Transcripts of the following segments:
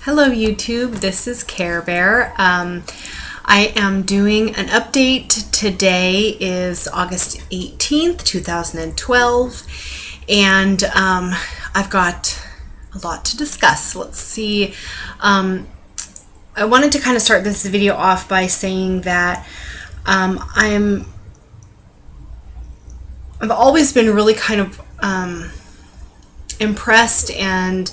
Hello YouTube, this is Care Bear. I am doing an update. Today is August 18th, 2012, and I've got a lot to discuss. Let's see. I wanted to kind of start this video off by saying that I've always been really kind of impressed and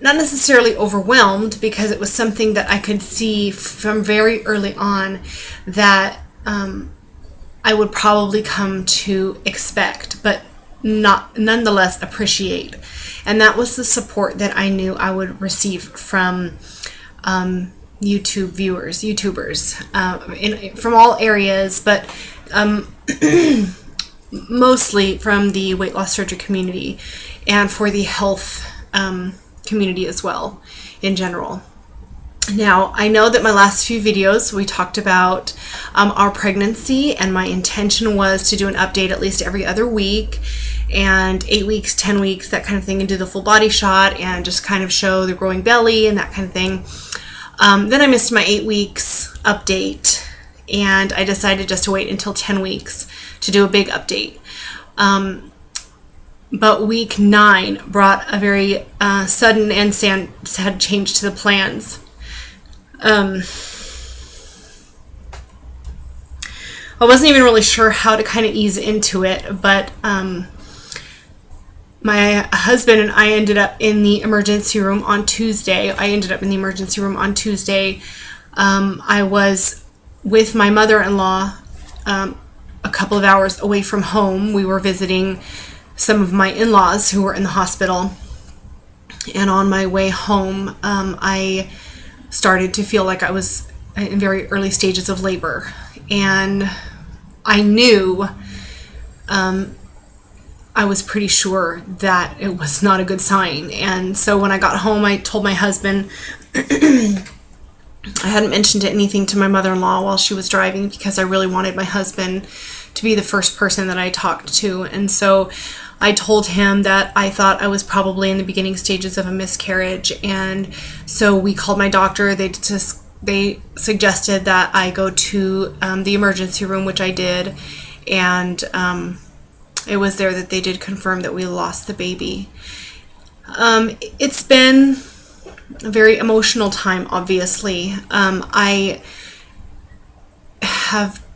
not necessarily overwhelmed, because it was something that I could see from very early on that I would probably come to expect, but nonetheless appreciate. And that was the support that I knew I would receive from YouTubers, from all areas, but mostly from the weight loss surgery community and for the health community as well in general. Now, I know that my last few videos we talked about our pregnancy, and my intention was to do an update at least every other week, and 8 weeks, 10 weeks, that kind of thing, and do the full body shot and just kind of show the growing belly and that kind of thing. Then I missed my 8 weeks update, and I decided just to wait until 10 weeks to do a big update. But week 9 brought a very sudden and sad change to the plans. I wasn't even really sure how to kind of ease into it, but my husband and I ended up in the emergency room on Tuesday. I was with my mother-in-law a couple of hours away from home. We were visiting some of my in-laws who were in the hospital, and on my way home I started to feel like I was in very early stages of labor, and I knew I was pretty sure that it was not a good sign. And so when I got home, I told my husband I hadn't mentioned anything to my mother-in-law while she was driving, because I really wanted my husband to be the first person that I talked to. And so I told him that I thought I was probably in the beginning stages of a miscarriage, and so we called my doctor. They suggested that I go to the emergency room, which I did, and it was there that they did confirm that we lost the baby. It's been a very emotional time, obviously.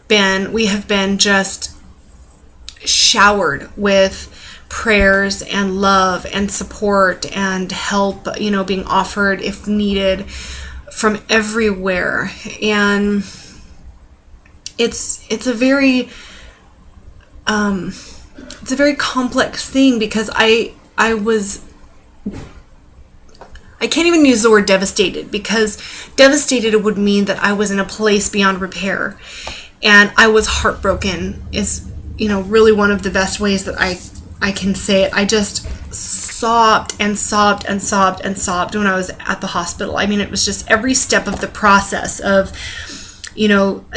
We have been just showered with prayers and love and support and help, being offered if needed from everywhere. And it's a very complex thing, because I can't even use the word devastated, because devastated would mean that I was in a place beyond repair, and I was heartbroken is really one of the best ways that I can say it. I just sobbed and sobbed and sobbed and sobbed when I was at the hospital. I mean, it was just every step of the process of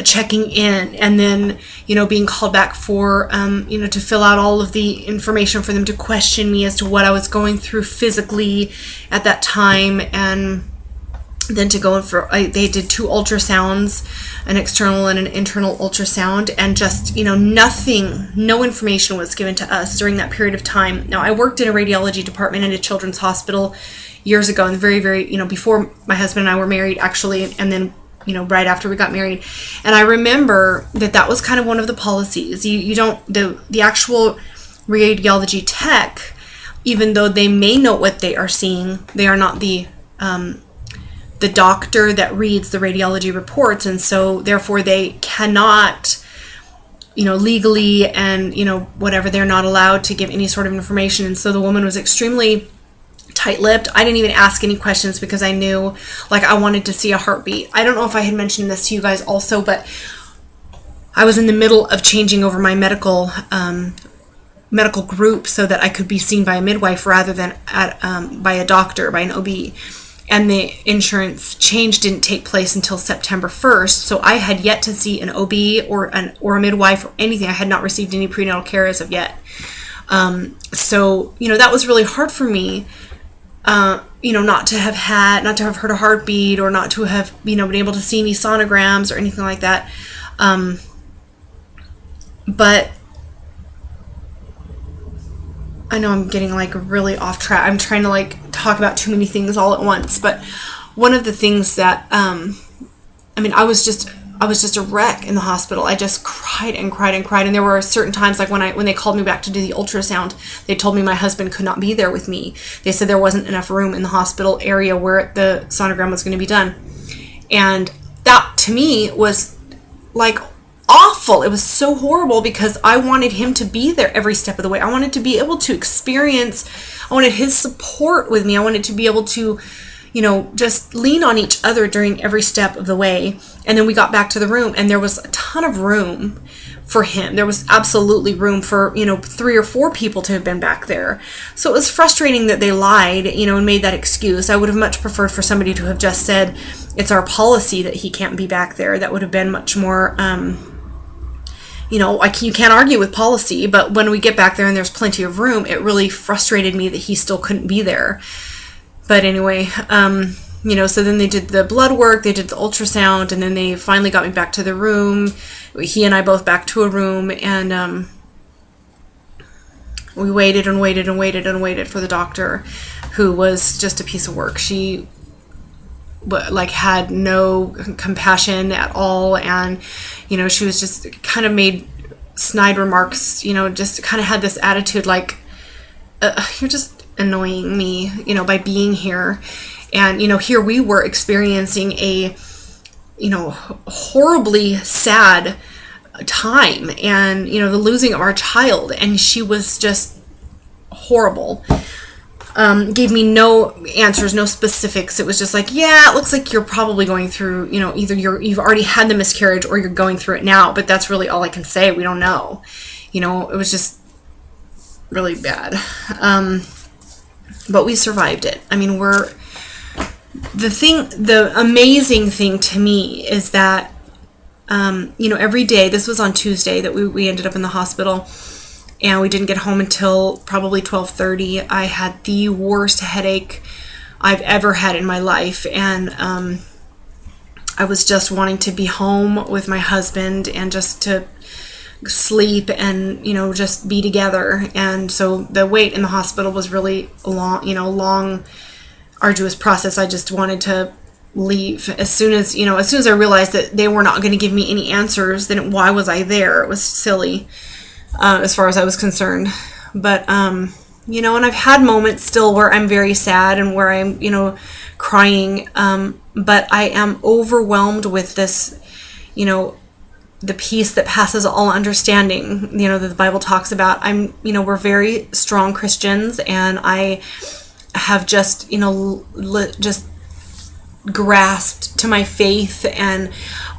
checking in, and then being called back for to fill out all of the information for them to question me as to what I was going through physically at that time, and then to go in for they did 2 ultrasounds, an external and an internal ultrasound, and just no information was given to us during that period of time. Now, I worked in a radiology department in a children's hospital years ago, and very before my husband and I were married, actually, and then right after we got married. And I remember that was kind of one of the policies. You don't, the actual radiology tech, even though they may know what they are seeing, they are not the doctor that reads the radiology reports, and so therefore they cannot, legally and whatever, they're not allowed to give any sort of information. And so the woman was extremely tight-lipped. I didn't even ask any questions, because I knew, I wanted to see a heartbeat. I don't know if I had mentioned this to you guys also, but I was in the middle of changing over my medical group so that I could be seen by a midwife rather than by a doctor, by an OB. And the insurance change didn't take place until September 1st, so I had yet to see an OB or a midwife or anything. I had not received any prenatal care as of yet. So that was really hard for me. not to have heard a heartbeat, or not to have, been able to see any sonograms or anything like that. But I know I'm getting like really off track. I'm trying to like talk about too many things all at once. But one of the things that, I was just a wreck in the hospital. I just cried and cried and cried. And there were certain times, like when they called me back to do the ultrasound, they told me my husband could not be there with me. They said there wasn't enough room in the hospital area where the sonogram was going to be done. And that to me was like awful. It was so horrible, because I wanted him to be there every step of the way. I wanted to be able to experience, I wanted his support with me. I wanted to be able to, just lean on each other during every step of the way. And then we got back to the room, and there was a ton of room for him. There was absolutely room for, 3 or 4 people to have been back there. So it was frustrating that they lied, and made that excuse. I would have much preferred for somebody to have just said, it's our policy that he can't be back there. That would have been much more, you can't argue with policy. But when we get back there and there's plenty of room, it really frustrated me that he still couldn't be there. But anyway, so then they did the blood work, they did the ultrasound, and then they finally got me back to the room. He and I both back to a room, and we waited and waited and waited and waited for the doctor, who was just a piece of work. She had no compassion at all, and she was just kind of made snide remarks, just kind of had this attitude like, you're just annoying me, by being here. And here we were experiencing a horribly sad time, and the losing of our child, and she was just horrible. Gave me no answers, no specifics. It was just like, yeah, it looks like you're probably going through, either you've already had the miscarriage or you're going through it now, but that's really all I can say. We don't know. It was just really bad. But we survived it. The amazing thing to me is that, every day, this was on Tuesday that we ended up in the hospital, and we didn't get home until probably 12:30. I had the worst headache I've ever had in my life, and I was just wanting to be home with my husband and just to sleep and just be together. And so the wait in the hospital was really a long arduous process. I just wanted to leave as soon as I realized that they were not going to give me any answers. Then why was I there? It was silly, as far as I was concerned. But and I've had moments still where I'm very sad and where I'm crying, but I am overwhelmed with this the peace that passes all understanding, that the Bible talks about. We're very strong Christians, and I have just, just grasped to my faith, and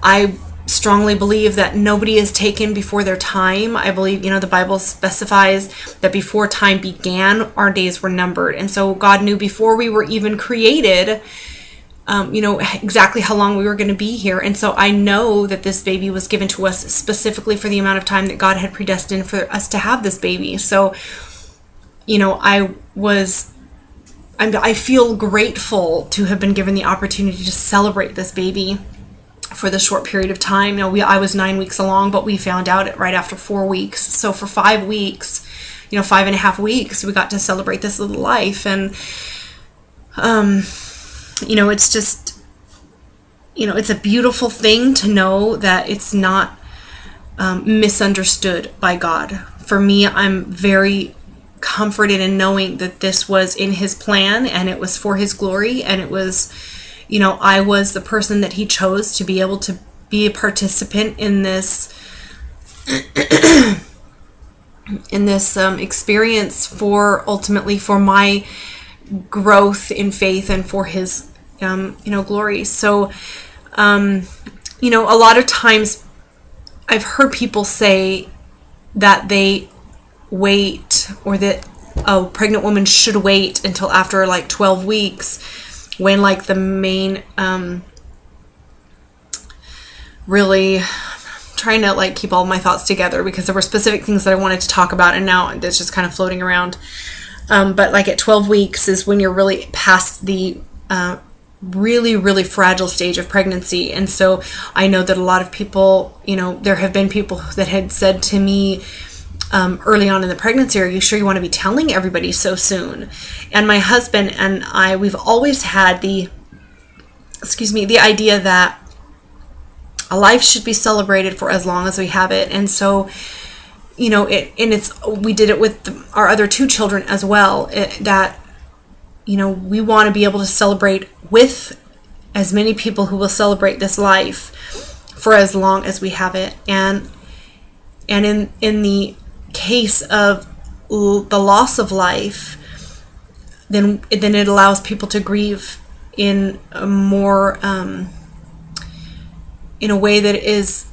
I strongly believe that nobody is taken before their time. I believe, the Bible specifies that before time began, our days were numbered. And so God knew before we were even created, exactly how long we were going to be here. And so I know that this baby was given to us specifically for the amount of time that God had predestined for us to have this baby. So, I feel grateful to have been given the opportunity to celebrate this baby for the short period of time. I was 9 weeks along, but we found out right after 4 weeks. So for 5 weeks, 5.5 weeks, we got to celebrate this little life. And, it's just, it's a beautiful thing to know that it's not misunderstood by God. For me, I'm very comforted in knowing that this was in his plan, and it was for his glory, and it was, I was the person that he chose to be able to be a participant in this experience, ultimately for my growth in faith and for his glory. So a lot of times I've heard people say that they wait, or that a pregnant woman should wait until after 12 weeks, when the main really trying to keep all my thoughts together, because there were specific things that I wanted to talk about, and now it's just kind of floating around. But like at 12 weeks is when you're really past the really, really fragile stage of pregnancy. And so I know that a lot of people, there have been people that had said to me early on in the pregnancy, are you sure you want to be telling everybody so soon? And my husband and I, we've always had the idea that a life should be celebrated for as long as we have it. And so, we did it with our other two children as well, we want to be able to celebrate with as many people who will celebrate this life for as long as we have it. And in the case of the loss of life, then it allows people to grieve in a more in a way that is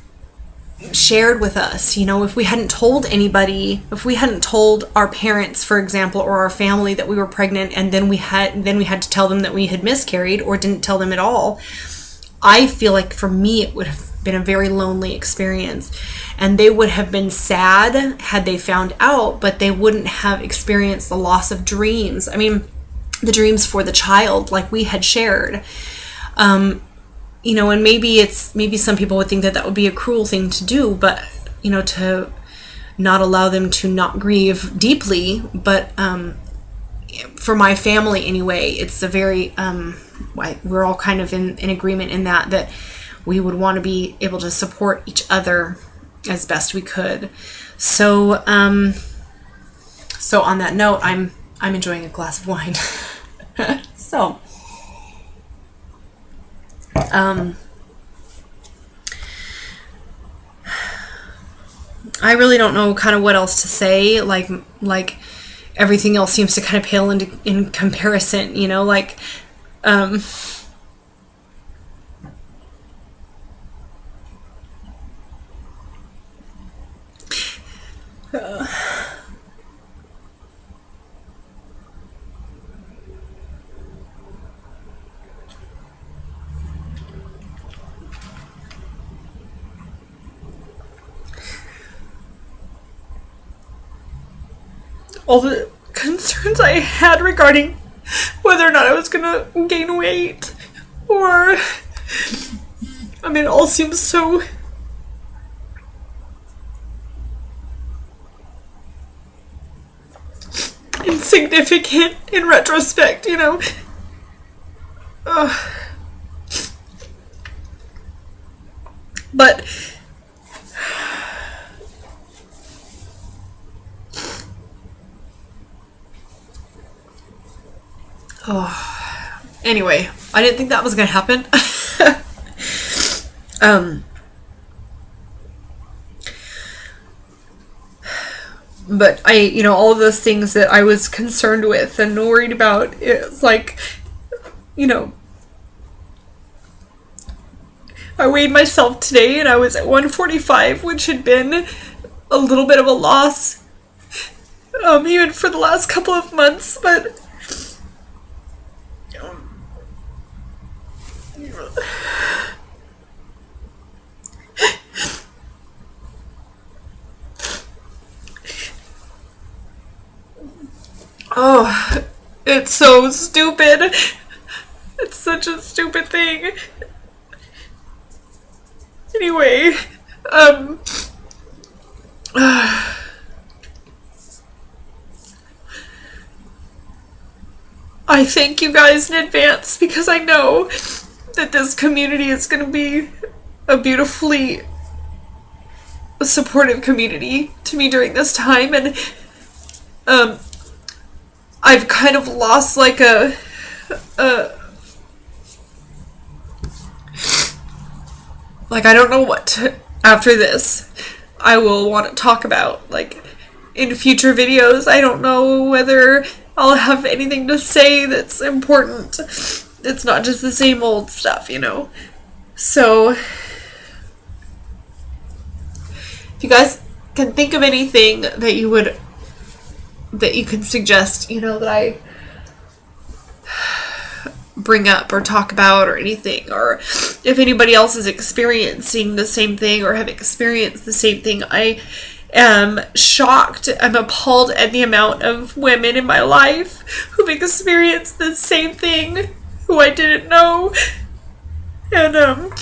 shared with us. If we hadn't told anybody, if we hadn't told our parents, for example, or our family that we were pregnant, and then we had to tell them that we had miscarried, or didn't tell them at all, I feel like for me it would have been a very lonely experience, and they would have been sad had they found out, but they wouldn't have experienced the loss of dreams. I mean, the dreams for the child, like we had shared. And maybe some people would think that would be a cruel thing to do, but to not allow them to not grieve deeply. But for my family anyway, it's a very we're all kind of in agreement in that we would want to be able to support each other as best we could. So so on that note, I'm enjoying a glass of wine. So I really don't know kind of what else to say. Like everything else seems to kind of pale in comparison, all the concerns I had regarding whether or not I was gonna gain weight, or it all seems so insignificant in retrospect, But anyway, I didn't think that was gonna happen. But all of those things that I was concerned with and worried about, it's like, I weighed myself today and I was at 145, which had been a little bit of a loss, even for the last couple of months, but oh, it's so stupid. It's such a stupid thing. Anyway, I thank you guys in advance, because I know that this community is going to be a beautifully supportive community to me during this time, and I've kind of lost like a like, I don't know what after this I will want to talk about, like, in future videos. I don't know whether I'll have anything to say that's important. It's not just the same old stuff, So, if you guys can think of anything that you can suggest, that I bring up or talk about or anything, or if anybody else is experiencing the same thing or have experienced the same thing I am shocked. I'm appalled at the amount of women in my life who've experienced the same thing, who I didn't know. And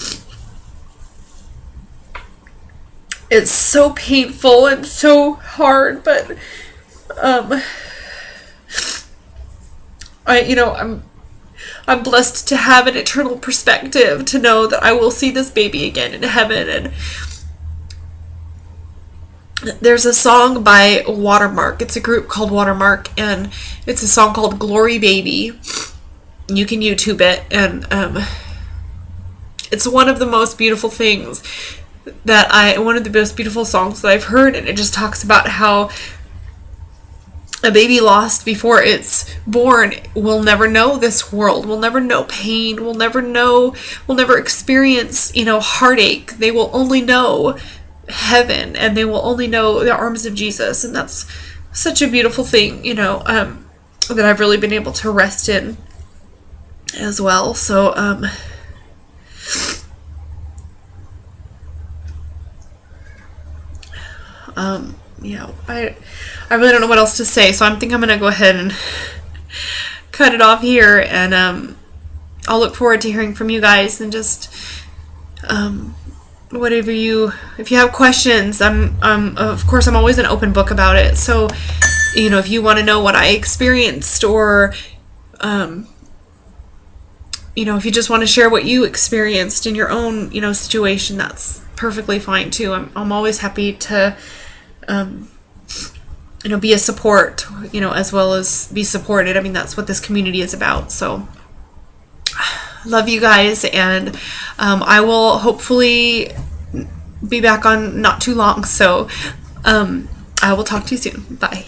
it's so painful and so hard, but I'm blessed to have an eternal perspective, to know that I will see this baby again in heaven. And there's a song by Watermark. It's a group called Watermark, and it's a song called Glory Baby. You can YouTube it, and it's one of the most beautiful things one of the most beautiful songs that I've heard, and it just talks about how a baby lost before it's born will never know this world, will never know pain, will never experience, heartache. They will only know heaven, and they will only know the arms of Jesus. And that's such a beautiful thing, that I've really been able to rest in as well. So, I really don't know what else to say, so I think I'm going to go ahead and cut it off here, and I'll look forward to hearing from you guys, and just if you have questions, of course I'm always an open book about it. So, if you want to know what I experienced, or if you just want to share what you experienced in your own, situation, that's perfectly fine too. I'm always happy to be a support, as well as be supported. I mean, that's what this community is about. So love you guys, and I will hopefully be back on not too long. So I will talk to you soon. Bye.